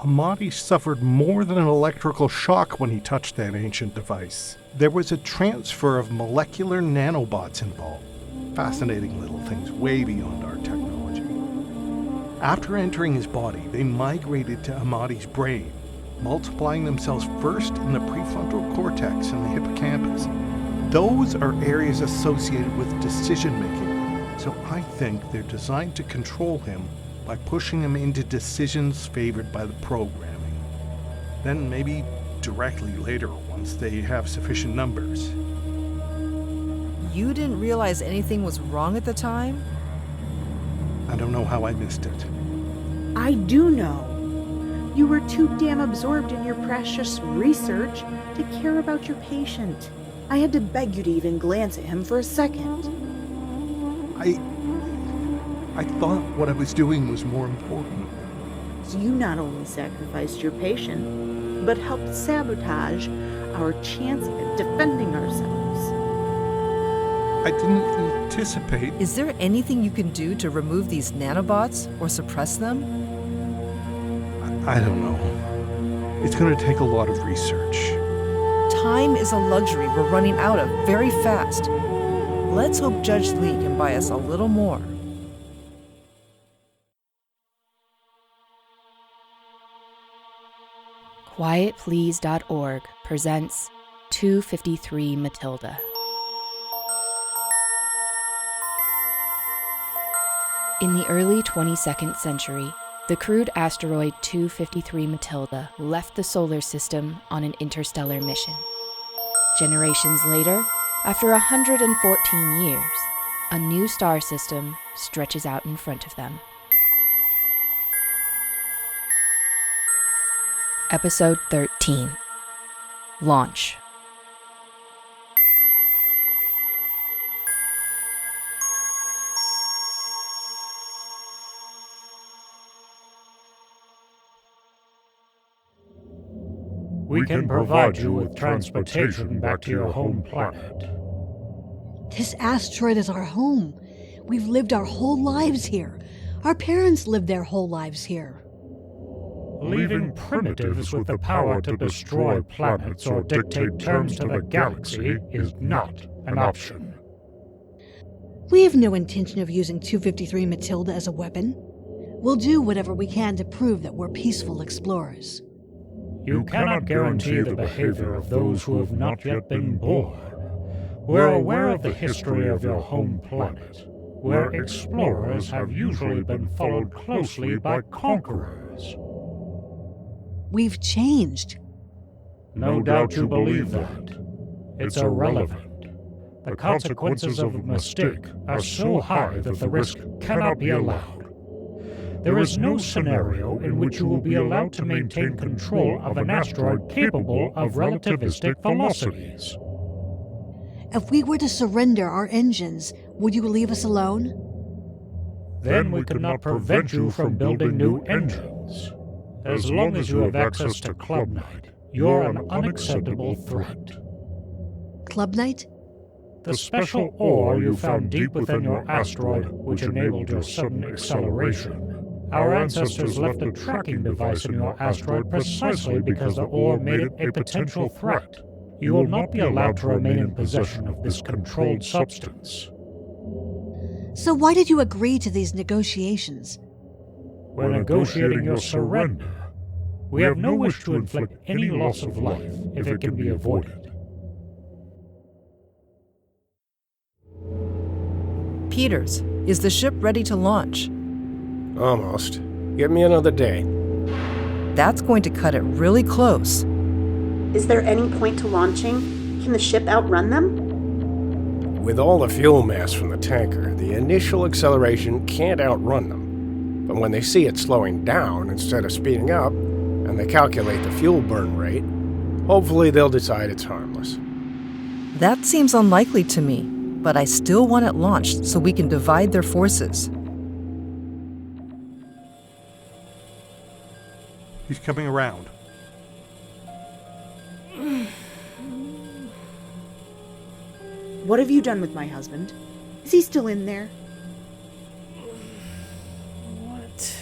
Amati suffered more than an electrical shock when he touched that ancient device. There was a transfer of molecular nanobots involved. Fascinating little things way beyond our technology. After entering his body, they migrated to Amati's brain, multiplying themselves first in the prefrontal cortex and the hippocampus. Those are areas associated with decision-making, so I think they're designed to control him by pushing him into decisions favored by the programming. Then maybe directly later, once they have sufficient numbers. You didn't realize anything was wrong at the time? I don't know how I missed it. I do know. You were too damn absorbed in your precious research to care about your patient. I had to beg you to even glance at him for a second. I thought what I was doing was more important. So you not only sacrificed your patient, but helped sabotage our chance at defending ourselves. I didn't anticipate. Is there anything you can do to remove these nanobots or suppress them? I don't know. It's going to take a lot of research. Time is a luxury we're running out of very fast. Let's hope Judge Lee can buy us a little more. QuietPlease.org presents 253 Mathilde. In the early 22nd century, the crewed asteroid 253 Mathilde left the solar system on an interstellar mission. Generations later, after 114 years, a new star system stretches out in front of them. Episode 13. Launch. We can provide you with transportation back to your home planet. This asteroid is our home. We've lived our whole lives here. Our parents lived their whole lives here. Leaving primitives with the power to destroy planets or dictate terms to the galaxy is not an option. We have no intention of using 253 Mathilde as a weapon. We'll do whatever we can to prove that we're peaceful explorers. You cannot guarantee the behavior of those who have not yet been born. We're aware of the history of your home planet, where explorers have usually been followed closely by conquerors. We've changed. No doubt you believe that. It's irrelevant. The consequences of a mistake are so high that the risk cannot be allowed. There is no scenario in which you will be allowed to maintain control of an asteroid capable of relativistic velocities. If we were to surrender our engines, would you leave us alone? Then we could not prevent you from building new engines. As long as you have access to Club Night, you're an unacceptable threat. Club Night? The special ore you found deep within your asteroid, which enabled your sudden acceleration. Our ancestors left a tracking device in your asteroid precisely because the ore made it a potential threat. You will not be allowed to remain in possession of this controlled substance. So why did you agree to these negotiations? We're negotiating your surrender. We have no wish to inflict any loss of life if it can be avoided. Peters, is the ship ready to launch? Almost. Give me another day. That's going to cut it really close. Is there any point to launching? Can the ship outrun them? With all the fuel mass from the tanker, the initial acceleration can't outrun them. But when they see it slowing down instead of speeding up, and they calculate the fuel burn rate, hopefully they'll decide it's harmless. That seems unlikely to me, but I still want it launched so we can divide their forces. He's coming around. What have you done with my husband? Is he still in there? What?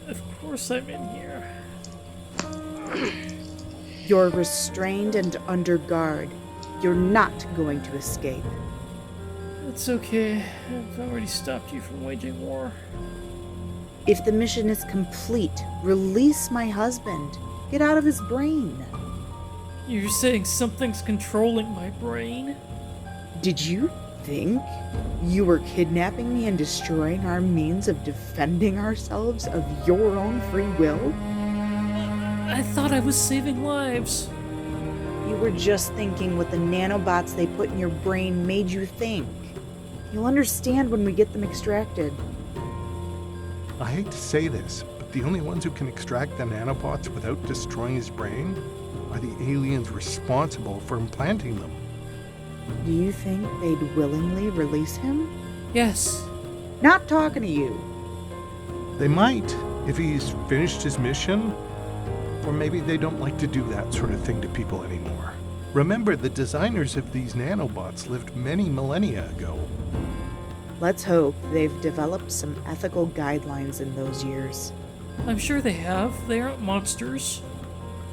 Of course I'm in here. You're restrained and under guard. You're not going to escape. It's okay. I've already stopped you from waging war. If the mission is complete, release my husband. Get out of his brain. You're saying something's controlling my brain? Did you think you were kidnapping me and destroying our means of defending ourselves of your own free will? I thought I was saving lives. You were just thinking what the nanobots they put in your brain made you think. You'll understand when we get them extracted. I hate to say this, but the only ones who can extract the nanobots without destroying his brain are the aliens responsible for implanting them. Do you think they'd willingly release him? Yes. Not talking to you. They might, if he's finished his mission, or maybe they don't like to do that sort of thing to people anymore. Remember, the designers of these nanobots lived many millennia ago. Let's hope they've developed some ethical guidelines in those years. I'm sure they have. They aren't monsters.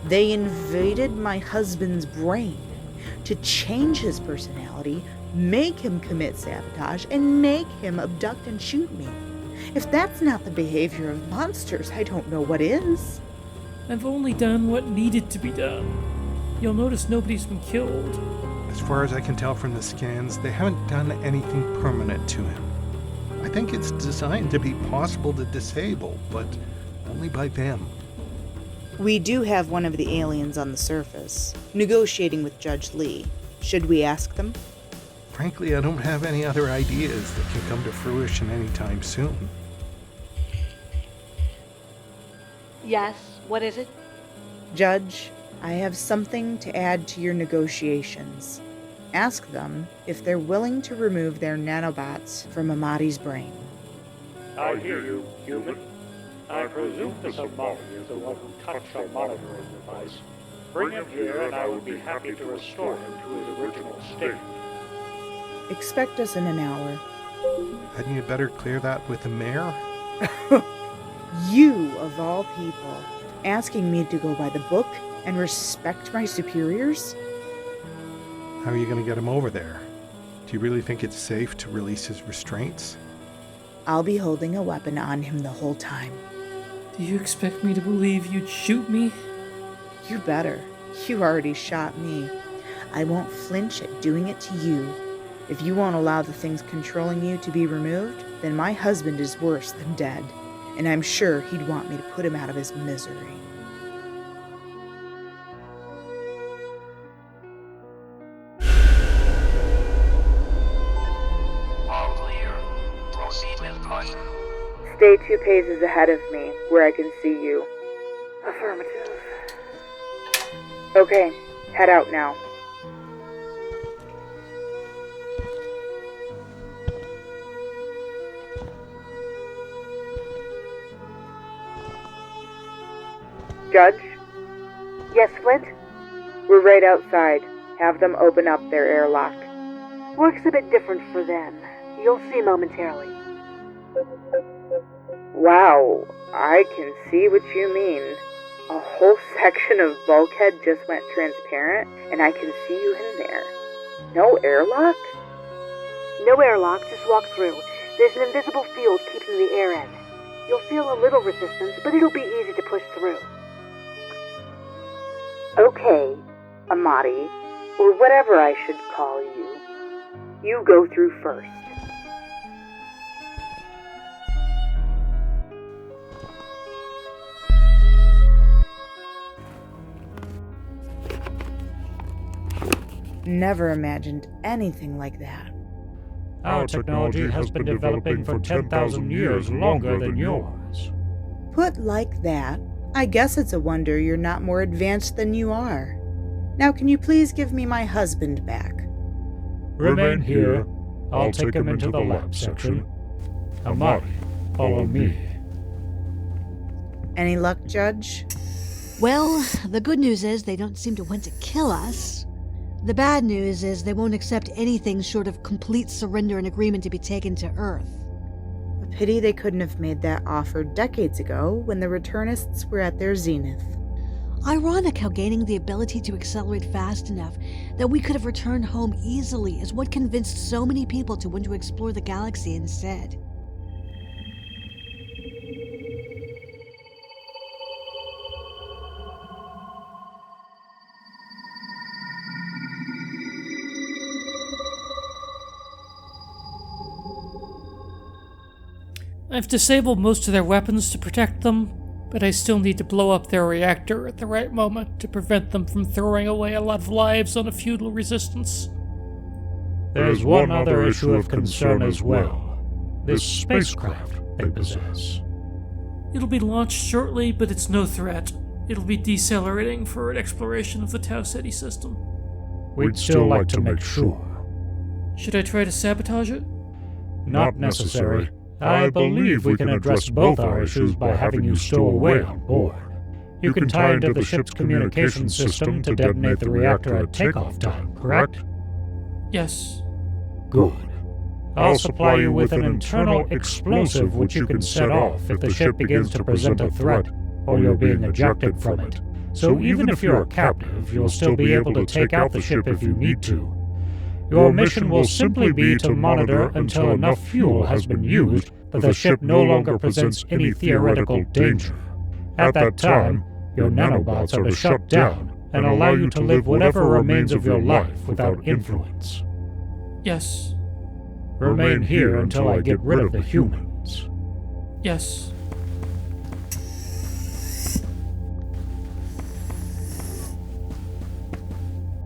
They invaded my husband's brain to change his personality, make him commit sabotage, and make him abduct and shoot me. If that's not the behavior of monsters, I don't know what is. I've only done what needed to be done. You'll notice nobody's been killed. As far as I can tell from the scans, they haven't done anything permanent to him. I think it's designed to be possible to disable, but only by them. We do have one of the aliens on the surface, negotiating with Judge Lee. Should we ask them? Frankly, I don't have any other ideas that can come to fruition anytime soon. Yes, what is it? Judge, I have something to add to your negotiations. Ask them if they're willing to remove their nanobots from Amati's brain. I hear you, human. I presume this Amati is the one who touched our monitoring device. Bring him here and I would be happy to restore him to his original state. Expect us in an hour. Hadn't you better clear that with the mayor? You, of all people, asking me to go by the book and respect my superiors? How are you going to get him over there? Do you really think it's safe to release his restraints? I'll be holding a weapon on him the whole time. Do you expect me to believe you'd shoot me? You better. You already shot me. I won't flinch at doing it to you. If you won't allow the things controlling you to be removed, then my husband is worse than dead, and I'm sure he'd want me to put him out of his misery. All clear. Proceed with caution. Stay 2 paces ahead of me, where I can see you. Affirmative. Okay, head out now. Judge? Yes, Flint? We're right outside. Have them open up their airlock. Works a bit different for them. You'll see momentarily. Wow, I can see what you mean. A whole section of bulkhead just went transparent, and I can see you in there. No airlock? No airlock, just walk through. There's an invisible field keeping the air in. You'll feel a little resistance, but it'll be easy to push through. Okay, Amati, or whatever I should call you. You go through first. Never imagined anything like that. Our technology has been developing for 10,000 years longer than yours. Put like that, I guess it's a wonder you're not more advanced than you are. Now can you please give me my husband back? Remain here. I'll take him into the lab section. Amati, follow me. Any luck, Judge? Well, the good news is they don't seem to want to kill us. The bad news is they won't accept anything short of complete surrender and agreement to be taken to Earth. A pity they couldn't have made that offer decades ago when the returnists were at their zenith. Ironic how gaining the ability to accelerate fast enough that we could have returned home easily is what convinced so many people to want to explore the galaxy instead. I've disabled most of their weapons to protect them, but I still need to blow up their reactor at the right moment to prevent them from throwing away a lot of lives on a futile resistance. There's one other issue of concern as well. This spacecraft they possess. It'll be launched shortly, but it's no threat. It'll be decelerating for an exploration of the Tau Ceti system. We'd still like to make sure. Should I try to sabotage it? Not necessary. I believe we can address both our issues by having you stow away on board. You can tie into the ship's communication system to detonate the reactor at takeoff time, correct? Yes. Good. I'll supply you with an internal explosive which you can set off if the ship begins to present a threat or you're being ejected from it. So even if you're a captive, you'll still be able to take out the ship if you need to. Your mission will simply be to monitor until enough fuel has been used that the ship no longer presents any theoretical danger. At that time, your nanobots are to shut down and allow you to live whatever remains of your life without influence. Yes. Remain here until I get rid of the humans. Yes.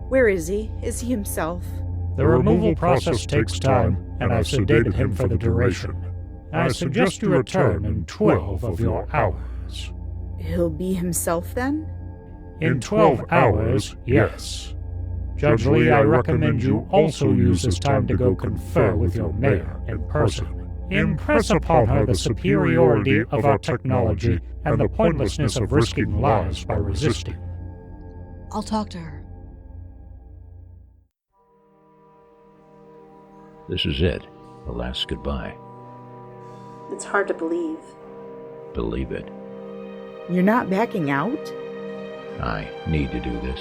Where is he? Is he himself? The removal process takes time, and I've sedated him for the duration. I suggest you return in 12 of your hours. He'll be himself then? In 12 hours, yes. Judge Lee, I recommend you also use this time to go confer with your mayor in person. Impress upon her the superiority of our technology and the pointlessness of risking lives by resisting. I'll talk to her. This is it, the last goodbye. It's hard to believe. Believe it. You're not backing out? I need to do this.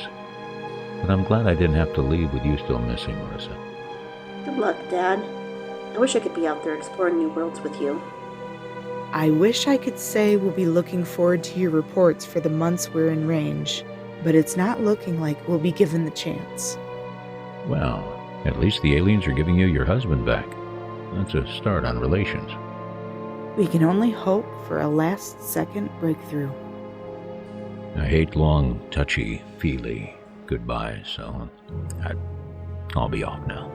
But I'm glad I didn't have to leave with you still missing, Marissa. Good luck, Dad. I wish I could be out there exploring new worlds with you. I wish I could say we'll be looking forward to your reports for the months we're in range, but it's not looking like we'll be given the chance. Well, at least the aliens are giving you your husband back. That's a start on relations. We can only hope for a last-second breakthrough. I hate long, touchy-feely goodbyes, so I'll be off now.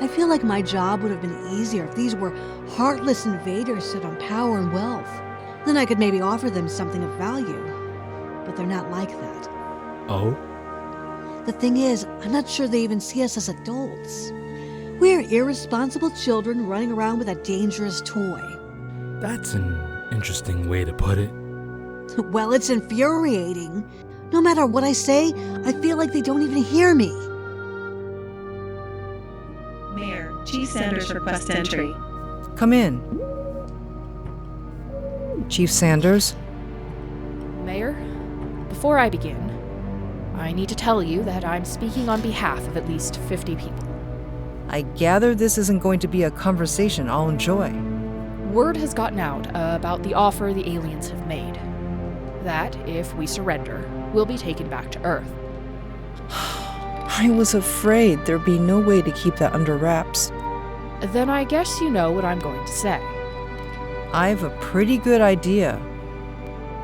I feel like my job would have been easier if these were heartless invaders set on power and wealth. Then I could maybe offer them something of value. But they're not like that. Oh? The thing is, I'm not sure they even see us as adults. We're irresponsible children running around with a dangerous toy. That's an interesting way to put it. Well, it's infuriating. No matter what I say, I feel like they don't even hear me. Mayor, Chief Sanders requests entry. Come in. Chief Sanders? Mayor, before I begin, I need to tell you that I'm speaking on behalf of at least 50 people. I gather this isn't going to be a conversation I'll enjoy. Word has gotten out about the offer the aliens have made. That, if we surrender, we'll be taken back to Earth. I was afraid there'd be no way to keep that under wraps. Then I guess you know what I'm going to say. I have a pretty good idea.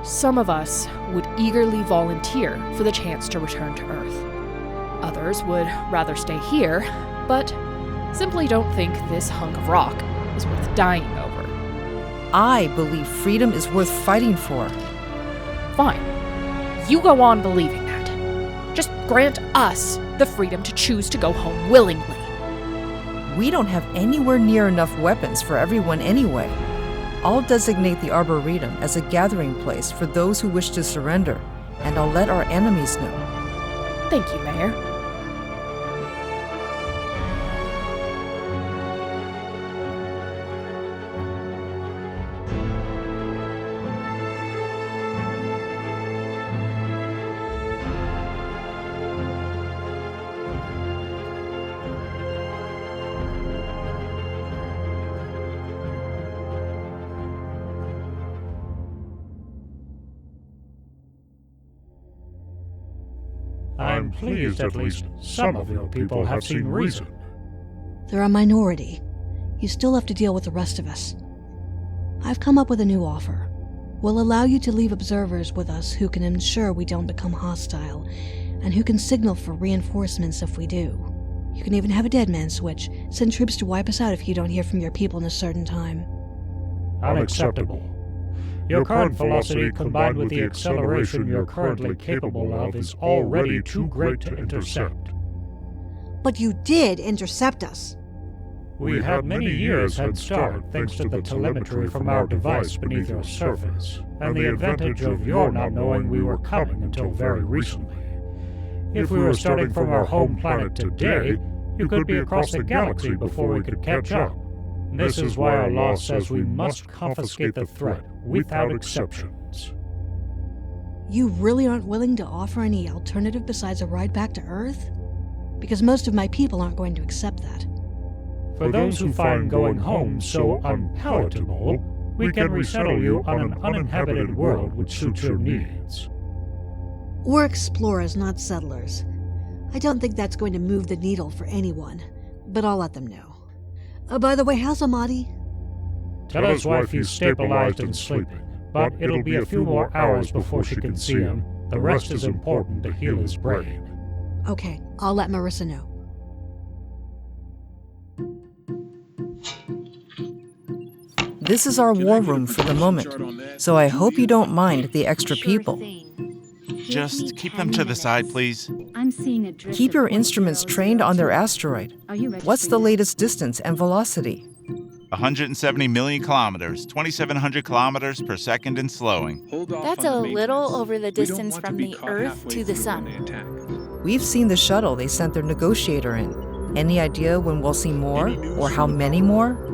Some of us would eagerly volunteer for the chance to return to Earth. Others would rather stay here, but simply don't think this hunk of rock is worth dying over. I believe freedom is worth fighting for. Fine. You go on believing that. Just grant us the freedom to choose to go home willingly. We don't have anywhere near enough weapons for everyone anyway. I'll designate the Arboretum as a gathering place for those who wish to surrender, and I'll let our enemies know. Thank you, Mayor. pleased at least some of your people have seen reason. They're a minority. You still have to deal with the rest of us. I've come up with a new offer. We'll allow you to leave observers with us who can ensure we don't become hostile, and who can signal for reinforcements if we do. You can even have a dead man switch, send troops to wipe us out if you don't hear from your people in a certain time. Unacceptable. Your current velocity combined with the acceleration you're currently capable of is already too great to intercept. But you did intercept us. We had many years head start thanks to the telemetry from our device beneath your surface, and the advantage of your not knowing we were coming until very recently. If we were starting from our home planet today, you could be across the galaxy before we could catch up. This is why our law says we must confiscate the threat without exceptions. You really aren't willing to offer any alternative besides a ride back to Earth? Because most of my people aren't going to accept that. For those who find going home so unpalatable, we can resettle you on an uninhabited world which suits your needs. We're explorers, not settlers. I don't think that's going to move the needle for anyone, but I'll let them know. By the way, how's Amadi? Tell his wife he's stabilized and sleeping, but it'll be a few more hours before she can see him. The rest is important to heal his brain. Okay, I'll let Marissa know. This is our war room for the moment, so I hope you don't mind the extra people. Just keep them to the side, please. Keep your instruments trained on their asteroid. What's the latest distance and velocity? 170 million kilometers, 2,700 kilometers per second and slowing. That's a little over the distance from the Earth to the Sun. We've seen the shuttle they sent their negotiator in. Any idea when we'll see more, or how many more?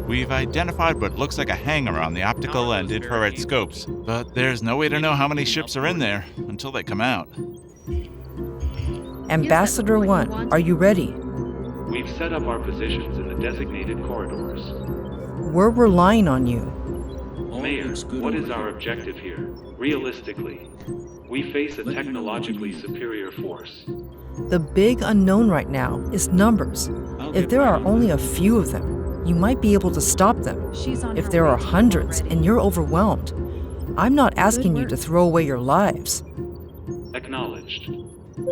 We've identified what looks like a hangar on the optical and infrared scopes, but there's no way to know how many ships are in there until they come out. Ambassador 1, are you ready? We've set up our positions in the designated corridors. We're relying on you. Mayor, what is our objective here? Realistically, we face a technologically superior force. The big unknown right now is numbers. If there are only a few of them, you might be able to stop them. If there are hundreds and you're overwhelmed, I'm not asking you to throw away your lives. Acknowledged.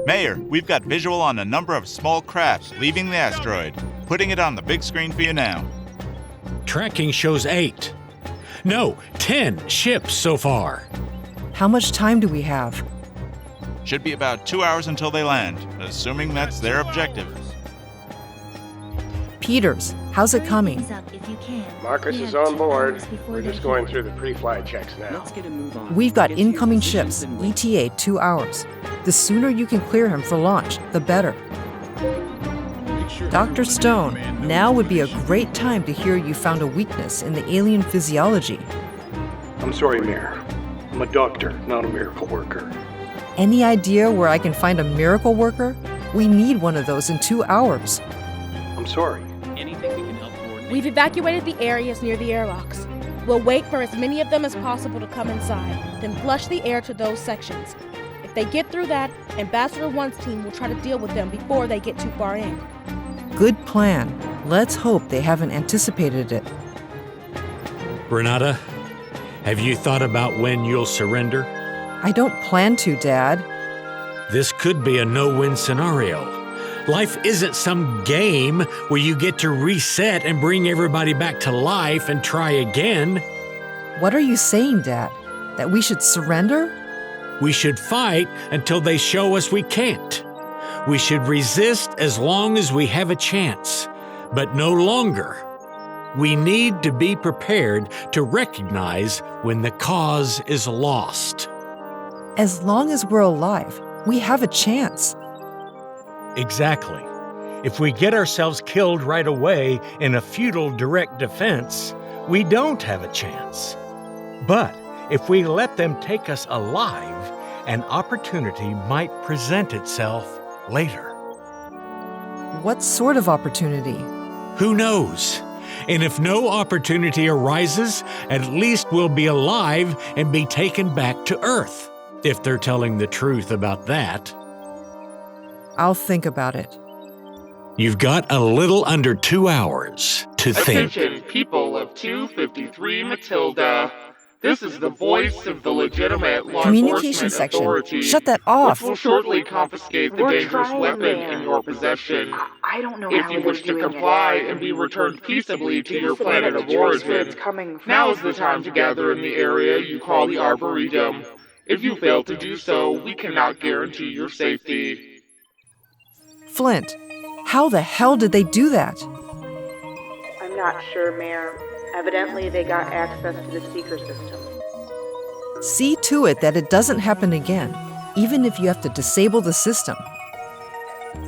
Mayor, we've got visual on a number of small craft leaving the asteroid. Putting it on the big screen for you now. Tracking shows 8. No, 10 ships so far. How much time do we have? Should be about 2 hours until they land, assuming that's their objective. Peters, how's it coming? Marcus is on board. We're just going through the pre-flight checks now. We've got incoming ships, ETA 2 hours. The sooner you can clear him for launch, the better. Dr. Stone, now would be a great time to hear you found a weakness in the alien physiology. I'm sorry, Mayor. I'm a doctor, not a miracle worker. Any idea where I can find a miracle worker? We need one of those in 2 hours. I'm sorry. We've evacuated the areas near the airlocks. We'll wait for as many of them as possible to come inside, then flush the air to those sections. If they get through that, Ambassador 1's team will try to deal with them before they get too far in. Good plan. Let's hope they haven't anticipated it. Renata, have you thought about when you'll surrender? I don't plan to, Dad. This could be a no-win scenario. Life isn't some game where you get to reset and bring everybody back to life and try again. What are you saying, Dad? That we should surrender? We should fight until they show us we can't. We should resist as long as we have a chance, but no longer. We need to be prepared to recognize when the cause is lost. As long as we're alive, we have a chance. Exactly. If we get ourselves killed right away in a futile direct defense, we don't have a chance. But if we let them take us alive, an opportunity might present itself later. What sort of opportunity? Who knows? And if no opportunity arises, at least we'll be alive and be taken back to Earth, if they're telling the truth about that. I'll think about it. You've got a little under 2 hours to think. Attention, people of 253 Mathilde. This is the voice of the legitimate law Communication enforcement section. authority, Shut that off. which will shortly confiscate the dangerous weapon in your possession. I don't know If how you they're wish to doing comply it. and be returned peaceably to your Peaceably, planet but of to trace where origin, it's coming from. now is the time to gather in the area you call the Arboretum. If you fail to do so, we cannot guarantee your safety. Flint, how the hell did they do that? I'm not sure, Mayor. Evidently, they got access to the seeker system. See to it that it doesn't happen again, even if you have to disable the system.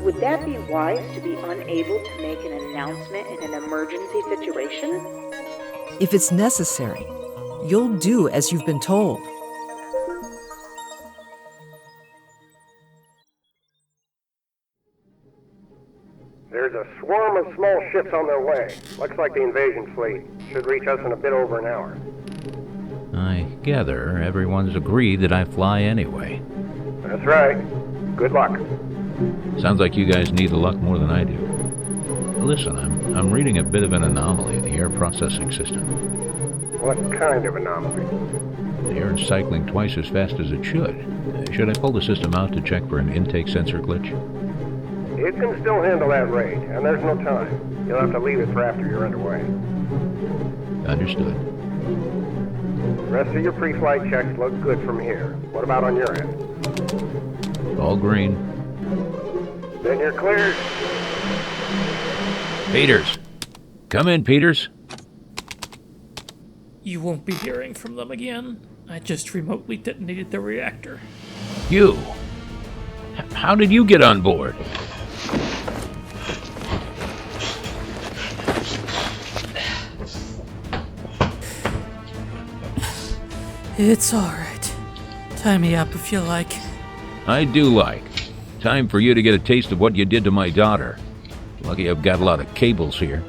Would that be wise to be unable to make an announcement in an emergency situation? If it's necessary, you'll do as you've been told. There's a swarm of small ships on their way. Looks like the invasion fleet. Should reach us in a bit over an hour. I gather everyone's agreed that I fly anyway. That's right. Good luck. Sounds like you guys need the luck more than I do. Listen, I'm reading a bit of an anomaly in the air processing system. What kind of anomaly? The air is cycling twice as fast as it should. Should I pull the system out to check for an intake sensor glitch? It can still handle that rate, and there's no time. You'll have to leave it for after you're underway. Understood. The rest of your pre-flight checks look good from here. What about on your end? All green. Then you're cleared. Peters! Come in, Peters. You won't be hearing from them again. I just remotely detonated the reactor. You? How did you get on board? It's alright. Tie me up if you like. I do like. Time for you to get a taste of what you did to my daughter. Lucky I've got a lot of cables here.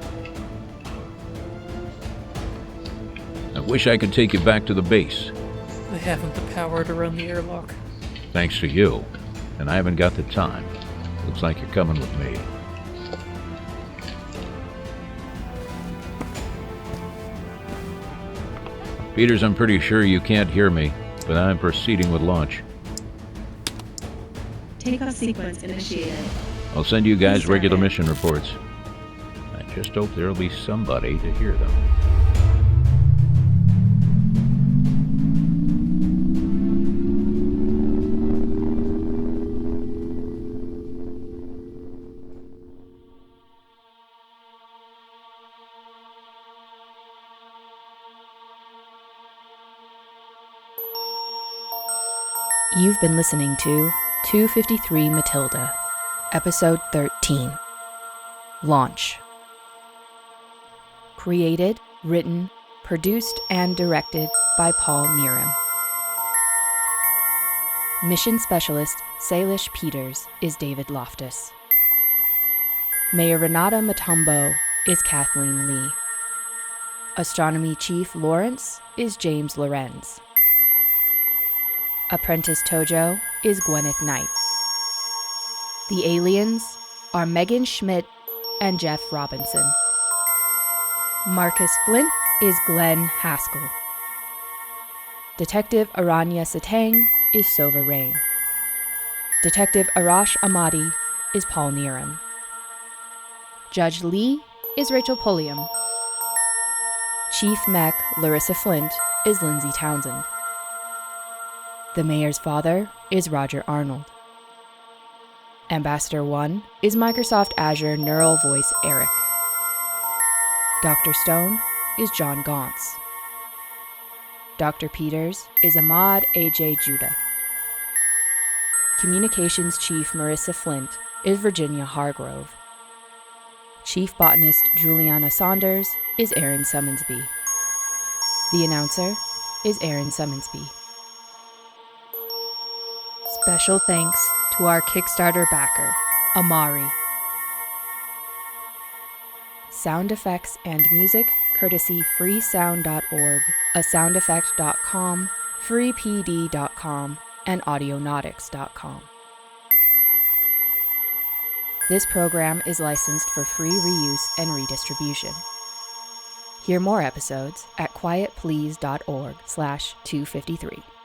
I wish I could take you back to the base. I haven't the power to run the airlock. Thanks to you. And I haven't got the time. Looks like you're coming with me. Peters, I'm pretty sure you can't hear me, but I'm proceeding with launch. Takeoff sequence initiated. I'll send you guys regular mission reports. I just hope there'll be somebody to hear them. You've been listening to 253 Mathilde, Episode 13, Launch. Created, written, produced, and directed by Paul Neeram. Mission Specialist Salish Peters is David Loftus. Mayor Renata Matumbo is Kathleen Lee. Astronomy Chief Lawrence is James Lorenz. Apprentice Tojo is Gwyneth Knight. The aliens are Megan Schmidt and Jeff Robinson. Marcus Flint is Glenn Haskell. Detective Aranya Satang is Sova Rain. Detective Arash Ahmadi is Paul Neeram. Judge Lee is Rachel Pulliam. Chief Mech Larissa Flint is Lindsay Townsend. The mayor's father is Roger Arnold. Ambassador 1 is Microsoft Azure Neural Voice Eric. Dr. Stone is John Gauntz. Dr. Peters is Ahmad A.J. Judah. Communications Chief Marissa Flint is Virginia Hargrove. Chief Botanist Juliana Saunders is Aaron Summonsby. The announcer is Aaron Summonsby. Special thanks to our Kickstarter backer, Amari. Sound effects and music courtesy freesound.org, asoundeffect.com, freepd.com, and audionautics.com. This program is licensed for free reuse and redistribution. Hear more episodes at quietplease.org/253.